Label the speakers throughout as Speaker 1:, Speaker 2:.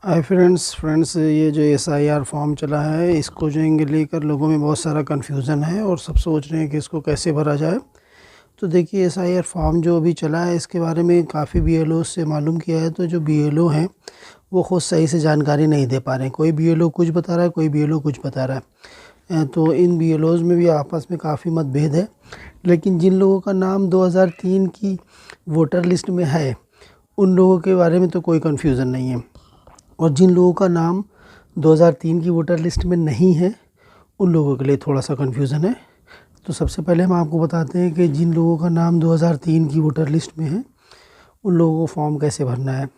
Speaker 1: Hi friends ये जो SIR form चला है इसको जो है लेकर लोगों में बहुत सारा कन्फ्यूज़न है और सब सोच रहे हैं कि इसको कैसे भरा जाए। तो देखिए एसआईआर फॉर्म जो अभी चला है इसके बारे में काफ़ी बीएलओ से मालूम किया है, तो जो बीएलओ हैं वो खुद सही से जानकारी नहीं दे पा रहे हैं। कोई बीएलओ कुछ बता रहा है, कोई बीएलओ कुछ बता रहा है। तो इन बीएलओज़ में भी आपस में काफ़ी मतभेद है। लेकिन जिन लोगों का नाम 2003 की वोटर लिस्ट में है उन लोगों के बारे में तो कोई कन्फ्यूज़न नहीं है, और जिन लोगों का नाम 2003 की वोटर लिस्ट में नहीं है उन लोगों के लिए थोड़ा सा कन्फ्यूज़न है। तो सबसे पहले हम आपको बताते हैं कि जिन लोगों का नाम 2003 की वोटर लिस्ट में है उन लोगों को फॉर्म कैसे भरना है।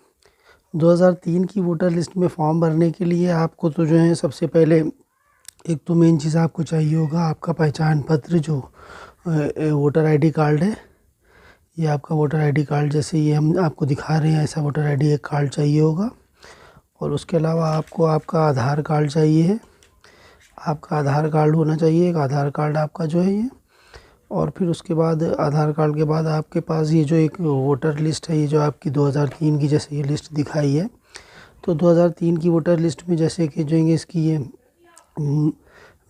Speaker 1: 2003 की वोटर लिस्ट में फॉर्म भरने के लिए आपको तो जो है सबसे पहले एक तो मेन चीज़ आपको चाहिए होगा आपका पहचान पत्र, जो वोटर आईडी कार्ड है। ये आपका वोटर आईडी कार्ड जैसे ये हम आपको दिखा रहे हैं ऐसा वोटर आईडी एक कार्ड चाहिए होगा। और उसके अलावा आपको आपका आधार कार्ड चाहिए, आपका आधार कार्ड होना चाहिए, एक आधार कार्ड आपका जो है ये। और फिर उसके बाद आधार कार्ड के बाद आपके पास ये जो एक वोटर लिस्ट है, ये जो आपकी 2003 की जैसे ये लिस्ट दिखाई है, तो 2003 की वोटर लिस्ट में जैसे कि जो इसकी ये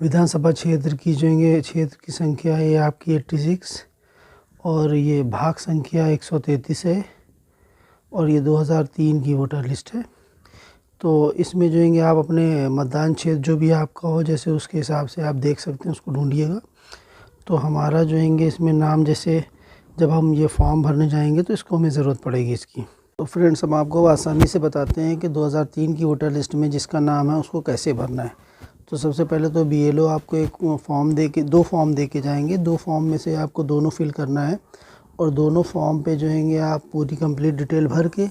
Speaker 1: विधानसभा क्षेत्र की जो क्षेत्र की संख्या है ये आपकी 86 और ये भाग संख्या 133 है और ये 2003 की वोटर लिस्ट है। तो इसमें जो है आप अपने मतदान क्षेत्र जो भी आपका हो जैसे उसके हिसाब से आप देख सकते हैं, उसको ढूंढिएगा। तो हमारा जो है इसमें नाम जैसे जब हम ये फॉर्म भरने जाएंगे तो इसको हमें ज़रूरत पड़ेगी इसकी। तो फ्रेंड्स हम आपको आसानी से बताते हैं कि 2003 की वोटर लिस्ट में जिसका नाम है उसको कैसे भरना है। तो सबसे पहले तो बीएलओ आपको एक फॉर्म दो फॉर्म दे के जाएंगे। दो फॉर्म में से आपको दोनों फिल करना है और दोनों फॉर्म पे जो है आप पूरी कंप्लीट डिटेल भर के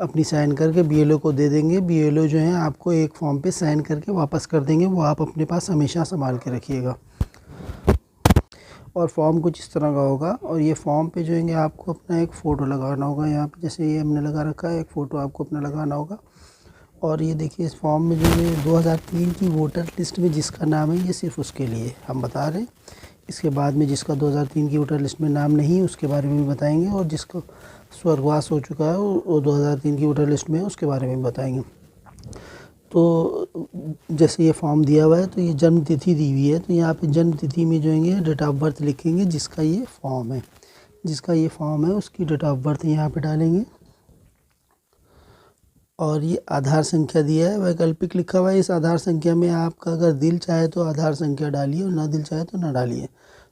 Speaker 1: अपनी साइन करके बीएलओ को दे देंगे। बीएलओ जो है आपको एक फॉर्म पे साइन करके वापस कर देंगे, वो आप अपने पास हमेशा संभाल के रखिएगा। और फॉर्म कुछ इस तरह का होगा और ये फॉर्म पे जो है आपको अपना एक फ़ोटो लगाना होगा। यहाँ पे जैसे ये हमने लगा रखा है, एक फ़ोटो आपको अपना लगाना होगा। और ये देखिए इस फॉर्म में जो है 2003 की वोटर लिस्ट में जिसका नाम है ये सिर्फ उसके लिए हम बता रहे हैं। इसके बाद में जिसका 2003 की वोटर लिस्ट में नाम नहीं उसके बारे में भी बताएंगे, और जिसका स्वर्गवास हो चुका है वो 2003 की वोटर लिस्ट में है उसके बारे में भी बताएंगे। तो जैसे ये फॉर्म दिया हुआ है तो ये जन्म तिथि दी हुई है, तो यहाँ पे जन्म तिथि में जो है डेट ऑफ बर्थ लिखेंगे जिसका ये फॉर्म है। जिसका ये फॉर्म है उसकी डेट ऑफ बर्थ यहाँ पे डालेंगे। और ये आधार संख्या दिया है, वैकल्पिक लिखा हुआ है। इस आधार संख्या में आपका अगर दिल चाहे तो आधार संख्या डालिए और ना दिल चाहे तो ना डालिए।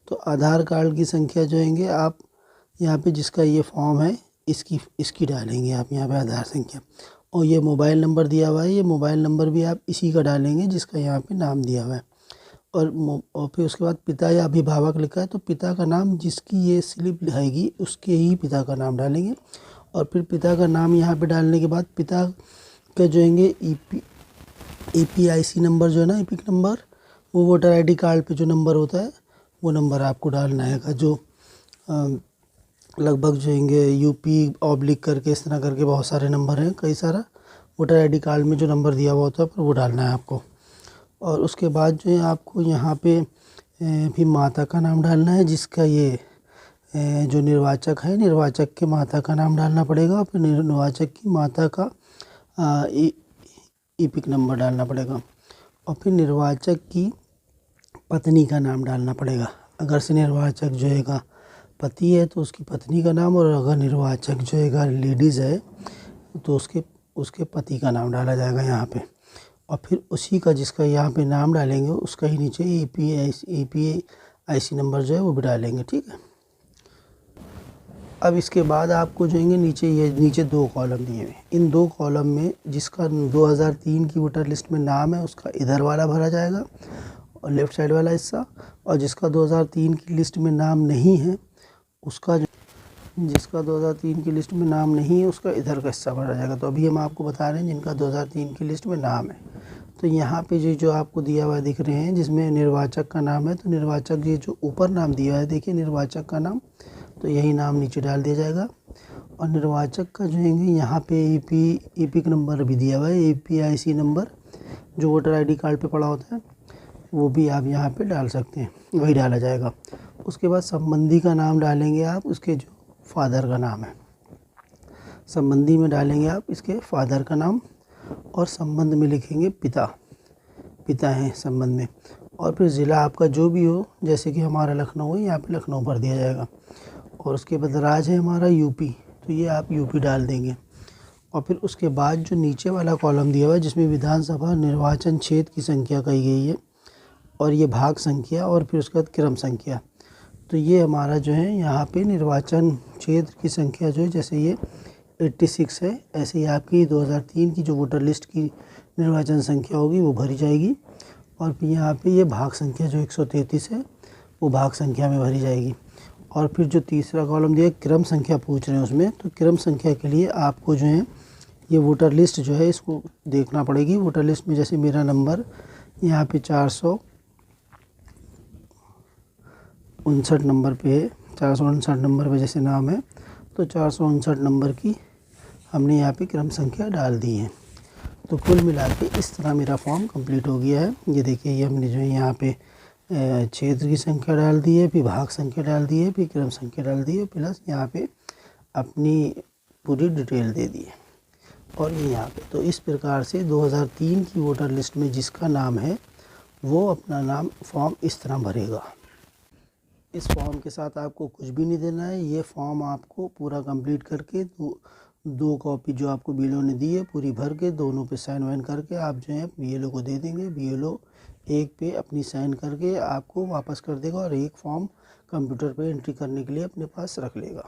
Speaker 1: तो आधार कार्ड की संख्या जो है आप यहाँ पे जिसका ये फॉर्म है इसकी डालेंगे आप यहाँ पे आधार संख्या। और ये मोबाइल नंबर दिया हुआ है, ये मोबाइल नंबर भी आप इसी का डालेंगे जिसका यहाँ पे नाम दिया हुआ है। और फिर उसके बाद पिता या अभिभावक लिखा है तो पिता का नाम जिसकी ये स्लिप आएगी उसके ही पिता का नाम डालेंगे। और फिर पिता का नाम यहाँ पे डालने के बाद पिता का जो है EPIC नंबर जो है ना, एपिक नंबर, वो वोटर आईडी कार्ड पे जो नंबर होता है वो नंबर आपको डालना है। जो लगभग जो है UP/ करके इस तरह करके बहुत सारे नंबर हैं, कई सारा वोटर आईडी कार्ड में जो नंबर दिया हुआ होता है पर वो डालना है आपको। और उसके बाद जो है आपको यहाँ पे फिर माता का नाम डालना है, जिसका ये जो निर्वाचक है निर्वाचक के माता का नाम डालना पड़ेगा। फिर निर्वाचक की माता का EPIC नंबर डालना पड़ेगा। और फिर निर्वाचक की पत्नी का नाम डालना पड़ेगा। अगर से निर्वाचक जो है पति है तो उसकी पत्नी का नाम, और अगर निर्वाचक जो है लेडीज़ है तो उसके पति का नाम डाला जाएगा यहाँ पे। और फिर उसी का जिसका यहाँ पे नाम डालेंगे उसका ही नीचे EPIC नंबर जो है वो भी डालेंगे, ठीक है। अब इसके बाद आपको जो है नीचे दो कॉलम दिए हुए, इन दो कॉलम में जिसका 2003 की वोटर लिस्ट में नाम है उसका इधर वाला भरा जाएगा और लेफ़्ट साइड वाला हिस्सा, और जिसका 2003 की लिस्ट में नाम नहीं है जिसका 2003 की लिस्ट में नाम नहीं है उसका इधर का हिस्सा भरा जाएगा। तो अभी हम आपको बता रहे हैं जिनका 2003 की लिस्ट में नाम है। तो यहाँ पे जो आपको दिया हुआ दिख रहे हैं जिसमें निर्वाचक का नाम है, तो निर्वाचक ये जो ऊपर नाम दिया हुआ है देखिए निर्वाचक का नाम, तो यही नाम नीचे डाल दिया जाएगा। और निर्वाचक का जो है यहाँ पे EPIC नंबर भी दिया हुआ है, EPIC नंबर जो वोटर आईडी कार्ड पे पड़ा होता है वो भी आप यहाँ पे डाल सकते हैं, वही डाला जाएगा। उसके बाद संबंधी का नाम डालेंगे आप, उसके जो फादर का नाम है संबंधी में डालेंगे आप इसके फादर का नाम। और संबंध में लिखेंगे पिता, पिता हैं संबंध में। और फिर ज़िला आपका जो भी हो, जैसे कि हमारा लखनऊ है, यहाँ पे लखनऊ भर दिया जाएगा। और उसके बाद राज्य है हमारा यूपी, तो ये आप यूपी डाल देंगे। और फिर उसके बाद जो नीचे वाला कॉलम दिया हुआ है जिसमें विधानसभा निर्वाचन क्षेत्र की संख्या कही गई है और ये भाग संख्या और फिर उसके बाद क्रम संख्या, तो ये हमारा जो है यहाँ पे निर्वाचन क्षेत्र की संख्या जो है, जैसे ये 86 है, ऐसे ही आपकी 2003 की जो वोटर लिस्ट की निर्वाचन संख्या होगी वो भरी जाएगी। और फिर यहाँ पे ये भाग संख्या जो 133 है वो भाग संख्या में भरी जाएगी। और फिर जो तीसरा कॉलम दिया क्रम संख्या पूछ रहे हैं उसमें, तो क्रम संख्या के लिए आपको जो है ये वोटर लिस्ट जो है इसको देखना पड़ेगी। वोटर लिस्ट में जैसे मेरा नंबर यहाँ पे 459 नंबर पे है, 459 नंबर पे जैसे नाम है, तो 459 नंबर की हमने यहाँ पे क्रम संख्या डाल दी है। तो कुल मिला के इस तरह मेरा फॉर्म कंप्लीट हो गया है। ये देखिए, ये हमने जो है यहाँ पे क्षेत्र की संख्या डाल दी है, फिर भाग संख्या डाल दी है, फिर क्रम संख्या डाल दी है, प्लस यहाँ पे अपनी पूरी डिटेल दे दी है। और ये यहाँ पे तो इस प्रकार से 2003 की वोटर लिस्ट में जिसका नाम है वो अपना नाम फॉर्म इस तरह भरेगा। इस फॉर्म के साथ आपको कुछ भी नहीं देना है। ये फॉर्म आपको पूरा कंप्लीट करके दो कॉपी जो आपको बीएलओ ने दी है पूरी भर के दोनों पे साइन वाइन करके आप जो है बीएलओ को दे देंगे। बीएलओ एक पे अपनी साइन करके आपको वापस कर देगा और एक फॉर्म कंप्यूटर पे एंट्री करने के लिए अपने पास रख लेगा।